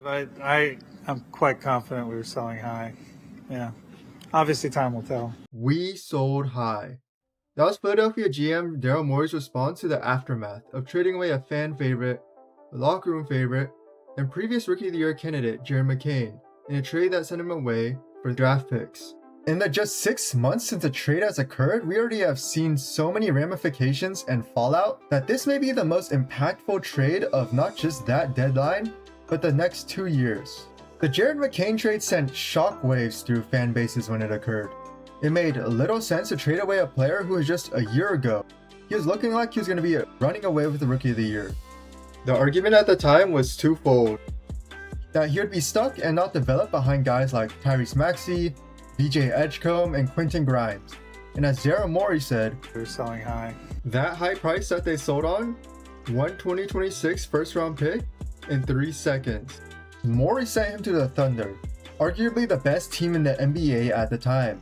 I'm quite confident we were selling high. Yeah. Obviously, time will tell. We sold high. That was Philadelphia GM Daryl Morey's response to the aftermath of trading away a fan favorite, a locker room favorite, and previous Rookie of the Year candidate Jared McCain in a trade that sent him away for draft picks. In the just 6 months since the trade has occurred, we already have seen so many ramifications and fallout that this may be the most impactful trade of not just that deadline, but the next 2 years. The Jared McCain trade sent shockwaves through fan bases when it occurred. It made little sense to trade away a player who was just a year ago. He was looking like he was going to be running away with the Rookie of the Year. The argument at the time was twofold. That he would be stuck and not develop behind guys like Tyrese Maxey, VJ Edgecombe, and Quentin Grimes. And as Daryl Morey said, We were selling high. that high price that they sold on, one 2026 first round pick in 3 seconds. Morey sent him to the Thunder, arguably the best team in the NBA at the time.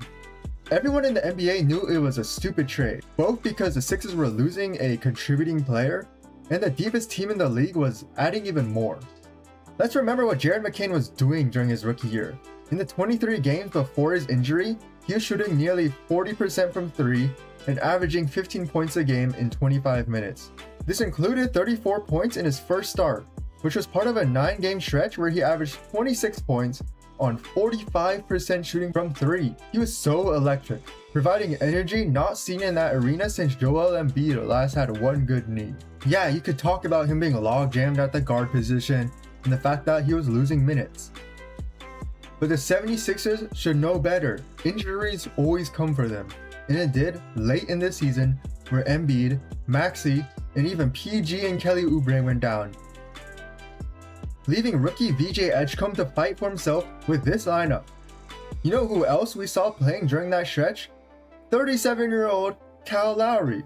Everyone in the NBA knew it was a stupid trade, both because the Sixers were losing a contributing player, and the deepest team in the league was adding even more. Let's remember what Jared McCain was doing during his rookie year. In the 23 games before his injury, he was shooting nearly 40% from 3 and averaging 15 points a game in 25 minutes. This included 34 points in his first start, which was part of a 9-game stretch where he averaged 26 points on 45% shooting from 3. He was so electric, providing energy not seen in that arena since Joel Embiid last had one good knee. Yeah, you could talk about him being log jammed at the guard position and the fact that he was losing minutes. But the 76ers should know better. Injuries always come for them. And it did late in this season where Embiid, Maxey, and even PG and Kelly Oubre went down, leaving rookie VJ Edgecombe to fight for himself with this lineup. You know who else we saw playing during that stretch? 37-year-old Kyle Lowry.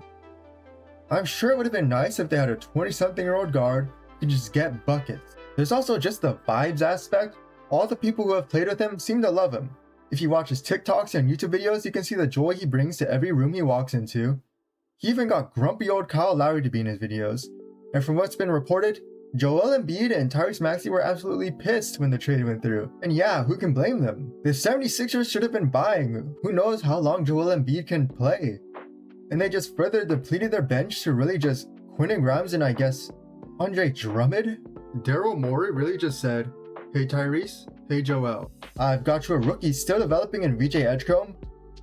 I'm sure it would have been nice if they had a 20-something-year-old guard who could just get buckets. There's also just the vibes aspect. All the people who have played with him seem to love him. If you watch his TikToks and YouTube videos, you can see the joy he brings to every room he walks into. He even got grumpy old Kyle Lowry to be in his videos. And from what's been reported, Joel Embiid and Tyrese Maxey were absolutely pissed when the trade went through. And yeah, who can blame them? The 76ers should have been buying. Who knows how long Joel Embiid can play? And they just further depleted their bench to really just Quentin Grimes and I guess Andre Drummond? Daryl Morey really just said, "Hey Tyrese, hey Joel, I've got you a rookie still developing in VJ Edgecombe.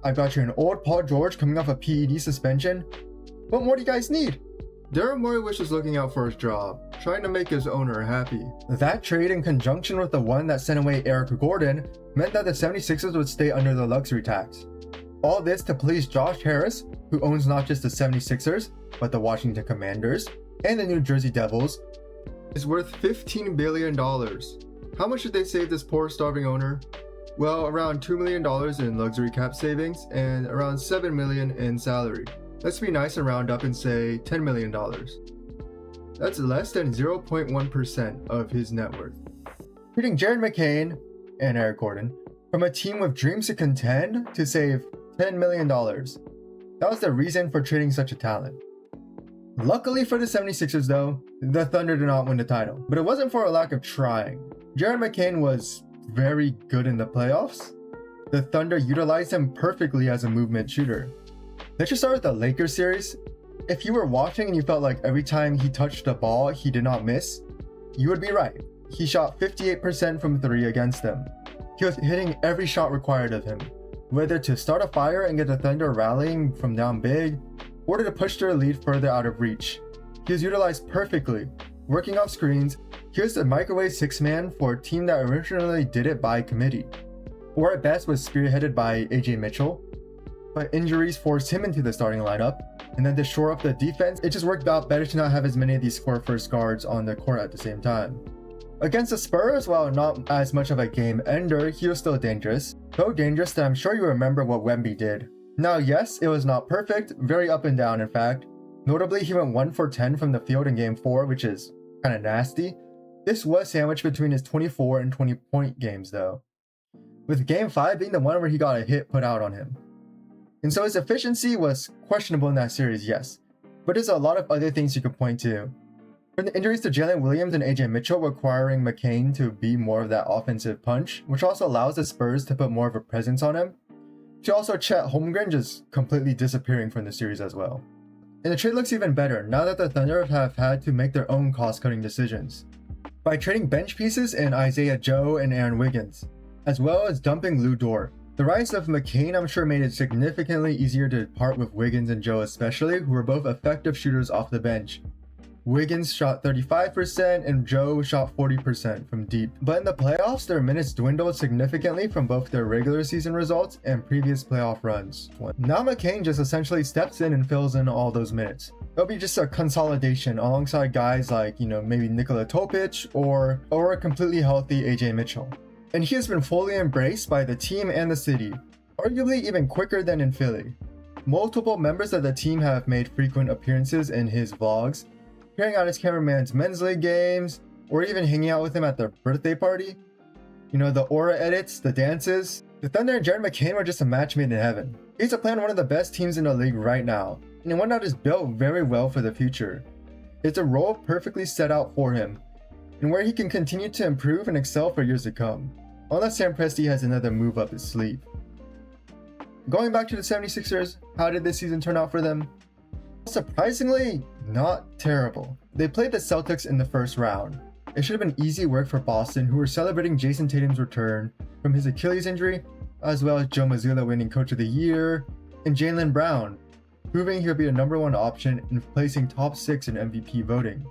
I've got you an old Paul George coming off a PED suspension. What more do you guys need?" Daryl Morey was looking out for his job, trying to make his owner happy. That trade in conjunction with the one that sent away Eric Gordon meant that the 76ers would stay under the luxury tax. All this to please Josh Harris, who owns not just the 76ers, but the Washington Commanders and the New Jersey Devils, is worth $15 billion. How much did they save this poor starving owner? Well, around $2 million in luxury cap savings and around $7 million in salary. Let's be nice and round up and say $10 million. That's less than 0.1% of his net worth. Treating Jared McCain and Eric Gordon from a team with dreams to contend to save $10 million. That was the reason for trading such a talent. Luckily for the 76ers though, the Thunder did not win the title, but it wasn't for a lack of trying. Jared McCain was very good in the playoffs. The Thunder utilized him perfectly as a movement shooter. Let's just start with the Lakers series. If you were watching and you felt like every time he touched the ball, he did not miss, you would be right. He shot 58% from 3 against them. He was hitting every shot required of him, whether to start a fire and get the Thunder rallying from down big, or to push their lead further out of reach. He was utilized perfectly, working off screens. He was the microwave 6-man for a team that originally did it by committee, or at best was spearheaded by AJ Mitchell. But injuries forced him into the starting lineup, and then to shore up the defense, it just worked out better to not have as many of these score-first guards on the court at the same time. Against the Spurs, while not as much of a game ender, he was still dangerous. So dangerous that I'm sure you remember what Wemby did. Now yes, it was not perfect, very up and down in fact. Notably, he went 1 for 10 from the field in game 4, which is kinda nasty. This was sandwiched between his 24 and 20 point games though, with game 5 being the one where he got a hit put out on him. And so his efficiency was questionable in that series, yes, but there's a lot of other things you could point to. From the injuries to Jalen Williams and AJ Mitchell, requiring McCain to be more of that offensive punch, which also allows the Spurs to put more of a presence on him, to also Chet Holmgren just completely disappearing from the series as well. And the trade looks even better now that the Thunder have had to make their own cost-cutting decisions by trading bench pieces in Isaiah Joe and Aaron Wiggins, as well as dumping Lou Dort. The rise of McCain, I'm sure, made it significantly easier to part with Wiggins and Joe especially, who were both effective shooters off the bench. Wiggins shot 35% and Joe shot 40% from deep. But in the playoffs, their minutes dwindled significantly from both their regular season results and previous playoff runs. Now McCain just essentially steps in and fills in all those minutes. It'll be just a consolidation alongside guys like, maybe Nikola Topic or a completely healthy AJ Mitchell. And he has been fully embraced by the team and the city, arguably even quicker than in Philly. Multiple members of the team have made frequent appearances in his vlogs, appearing on his cameraman's men's league games, or even hanging out with him at their birthday party. The aura edits, the dances. The Thunder and Jared McCain were just a match made in heaven. He's playing one of the best teams in the league right now, and one that is built very well for the future. It's a role perfectly set out for him, and where he can continue to improve and excel for years to come, unless Sam Presti has another move up his sleeve. Going back to the 76ers, how did this season turn out for them? Surprisingly, not terrible. They played the Celtics in the first round. It should have been easy work for Boston, who were celebrating Jason Tatum's return from his Achilles injury, as well as Joe Mazzulla winning Coach of the Year, and Jaylen Brown, proving he'll be a #1 option and placing top 6 in MVP voting.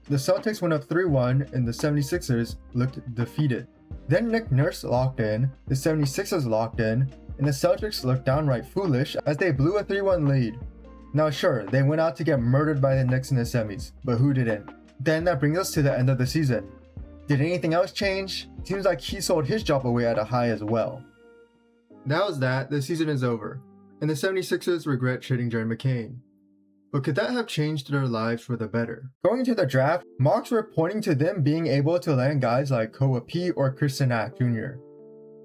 The Celtics went up 3-1 and the 76ers looked defeated. Then Nick Nurse locked in, the 76ers locked in, and the Celtics looked downright foolish as they blew a 3-1 lead. Now sure, they went out to get murdered by the Knicks in the semis, but who didn't? Then that brings us to the end of the season. Did anything else change? Seems like he sold his job away at a high as well. Now is that, the season is over, and the 76ers regret trading Jared McCain. But could that have changed their lives for the better? Going into the draft, mocks were pointing to them being able to land guys like Koa P or Christian Ack Jr.,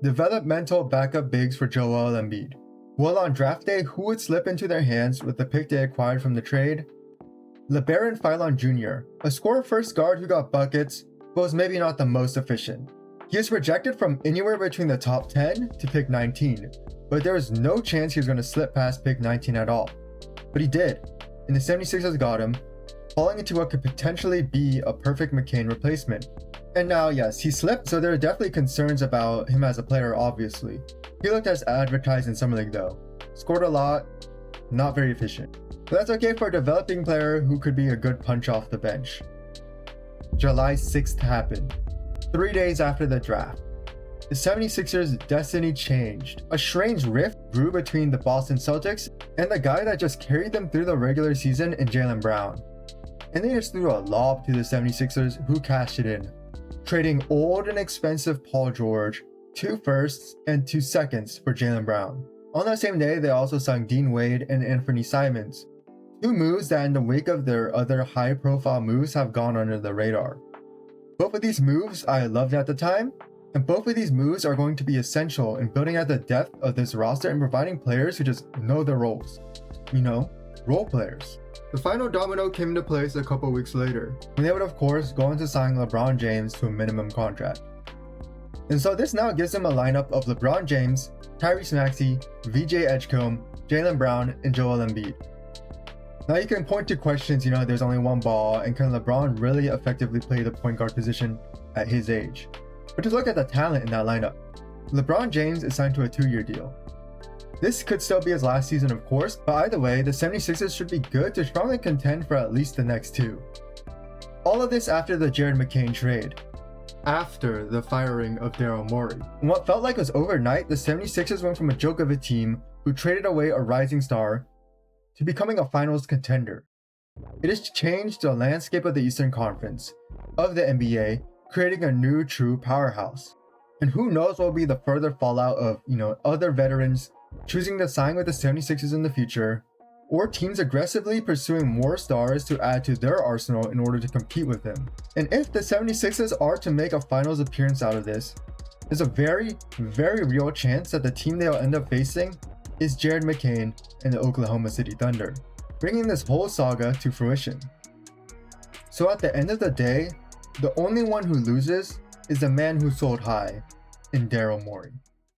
developmental backup bigs for Joel Embiid. Well, on draft day, who would slip into their hands with the pick they acquired from the trade? LeBaron Philon Jr., a scorer-first guard who got buckets, but was maybe not the most efficient. He was projected from anywhere between the top 10 to pick 19, but there was no chance he was going to slip past pick 19 at all. But he did, and the 76ers got him, falling into what could potentially be a perfect McCain replacement. And now, yes, he slipped, so there are definitely concerns about him as a player, obviously. He looked as advertised in Summer League though. Scored a lot, not very efficient. But that's okay for a developing player who could be a good punch off the bench. July 6th happened, 3 days after the draft. The 76ers' destiny changed. A strange rift grew between the Boston Celtics and the guy that just carried them through the regular season in Jaylen Brown. And they just threw a lob to the 76ers, who cashed it in, trading old and expensive Paul George, 2 firsts and 2 seconds for Jaylen Brown. On that same day, they also signed Dean Wade and Anthony Simons, 2 moves that in the wake of their other high-profile moves have gone under the radar. Both of these moves I loved at the time, and both of these moves are going to be essential in building out the depth of this roster and providing players who just know their roles. Role players. The final domino came into place a couple weeks later, when they would of course go on to sign LeBron James to a minimum contract. And so this now gives them a lineup of LeBron James, Tyrese Maxey, VJ Edgecombe, Jaylen Brown, and Joel Embiid. Now you can point to questions, there's only one ball, and can LeBron really effectively play the point guard position at his age? But just look at the talent in that lineup. LeBron James is signed to a 2-year deal. This could still be his last season, of course, but either way, the 76ers should be good to strongly contend for at least the next 2. All of this after the Jared McCain trade. After the firing of Daryl Morey. In what felt like was overnight, the 76ers went from a joke of a team who traded away a rising star to becoming a finals contender. It has changed the landscape of the Eastern Conference, of the NBA, creating a new true powerhouse. And who knows what will be the further fallout of, other veterans choosing to sign with the 76ers in the future, or teams aggressively pursuing more stars to add to their arsenal in order to compete with them. And if the 76ers are to make a finals appearance out of this, there's a very, very real chance that the team they'll end up facing is Jared McCain and the Oklahoma City Thunder, bringing this whole saga to fruition. So at the end of the day, the only one who loses is the man who sold high, in Daryl Morey.